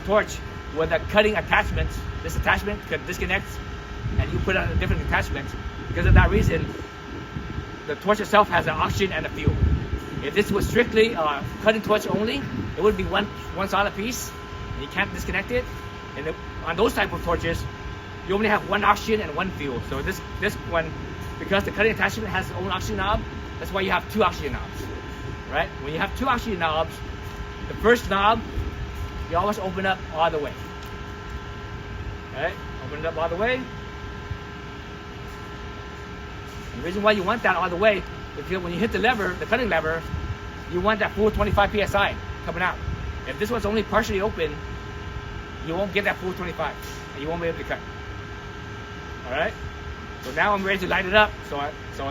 torch with a cutting attachment. This attachment could disconnect, and you put on a different attachment. Because of that reason, the torch itself has an oxygen and a fuel. If this was strictly cutting torch only, it would be one solid piece, and you can't disconnect it. And on those type of torches, you only have one oxygen and one fuel. So this one, because the cutting attachment has its own oxygen knob, that's why you have two oxygen knobs, right? When you have two oxygen knobs, the first knob, you always open up all the way, right? Open it up all the way. The reason why you want that all the way, because when you hit the lever, the cutting lever, you want that full 25 psi coming out. If this was only partially open, you won't get that full 25, and you won't be able to cut. All right. So now I'm ready to light it up. So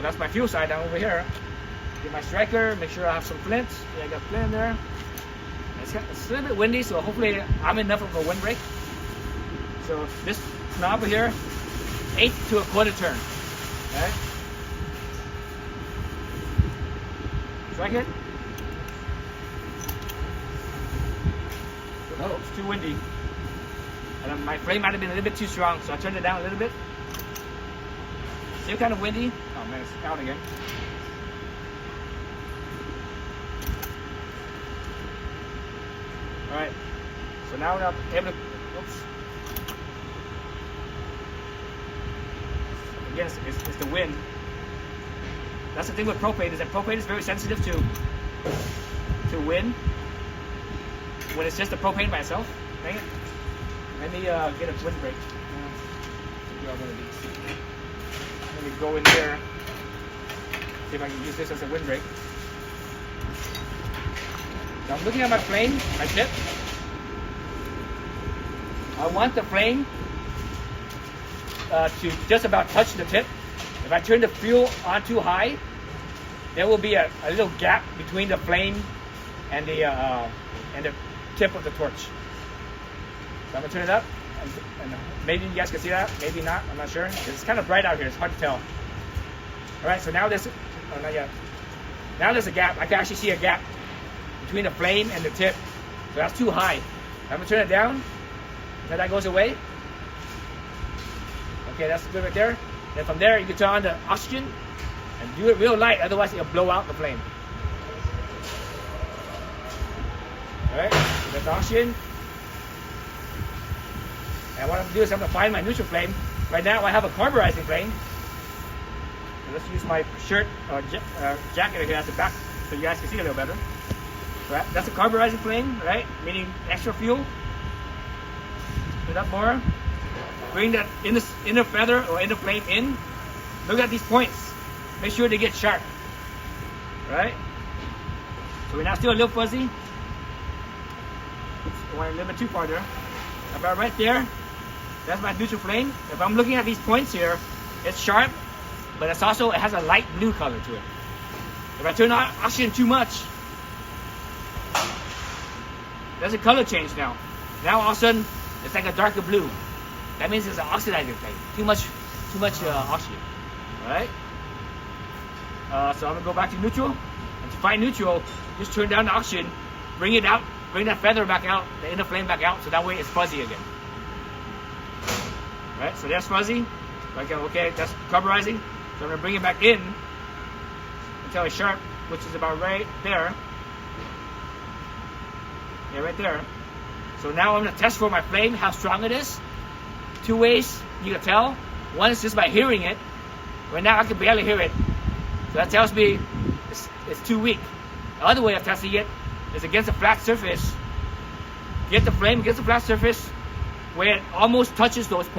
that's my fuel side down over here. Get my striker. Make sure I have some flint. Yeah, I got flint in there. It's a little bit windy, so hopefully I'm enough of a windbreak. So this knob over here, 1/8 to 1/4 turn. All right. Strike it. Oh, it's too windy. And my flame might have been a little bit too strong, so I turned it down a little bit. Still kind of windy. Oh man, it's out again. All right. So now I'm able to. Oops. Again, it's the wind. That's the thing with propane, is that propane is very sensitive to wind. When it's just the propane by itself. Dang it. Let me get a windbreak. Grab one of these. Let me go in there. See if I can use this as a windbreak. Now I'm looking at my flame, my tip. I want the flame to just about touch the tip. If I turn the fuel on too high, there will be a little gap between the flame and the tip of the torch. So I'm gonna turn it up, and maybe you guys can see that, maybe not, I'm not sure. It's kind of bright out here, it's hard to tell. All right, so now there's, oh not yet. Now there's a gap, I can actually see a gap between the flame and the tip. So that's too high. I'm gonna turn it down, until that goes away. Okay, that's good right there. Then from there, you can turn on the oxygen, and do it real light, otherwise it'll blow out the flame. All right, so that's oxygen. And what I'm going to do is I'm going to find my neutral flame. Right now I have a carburizing flame. So let's use my shirt or jacket here at the back so you guys can see a little better. Right, that's a carburizing flame, right? Meaning extra fuel. Put it up more. Bring that inner feather or inner flame in. Look at these points. Make sure they get sharp. Right? So we're now still a little fuzzy. I went a little bit too far there. About right there, that's my neutral flame. If I'm looking at these points here, it's sharp, but it has a light blue color to it. If I turn on oxygen too much, there's a color change now. Now all of a sudden, it's like a darker blue. That means it's an oxidizing flame. Too much oxygen. All right. So I'm gonna go back to neutral, and to find neutral, just turn down the oxygen, bring it out. Bring that feather back out, the inner flame back out, so that way it's fuzzy again. Right, so that's fuzzy. Okay, that's carburizing. So I'm gonna bring it back in until it's sharp, which is about right there. Yeah, right there. So now I'm gonna test for my flame, how strong it is. Two ways you can tell. One is just by hearing it. Right now I can barely hear it. So that tells me it's too weak. The other way of testing it is against a flat surface. Get the flame against the flat surface where it almost touches those points.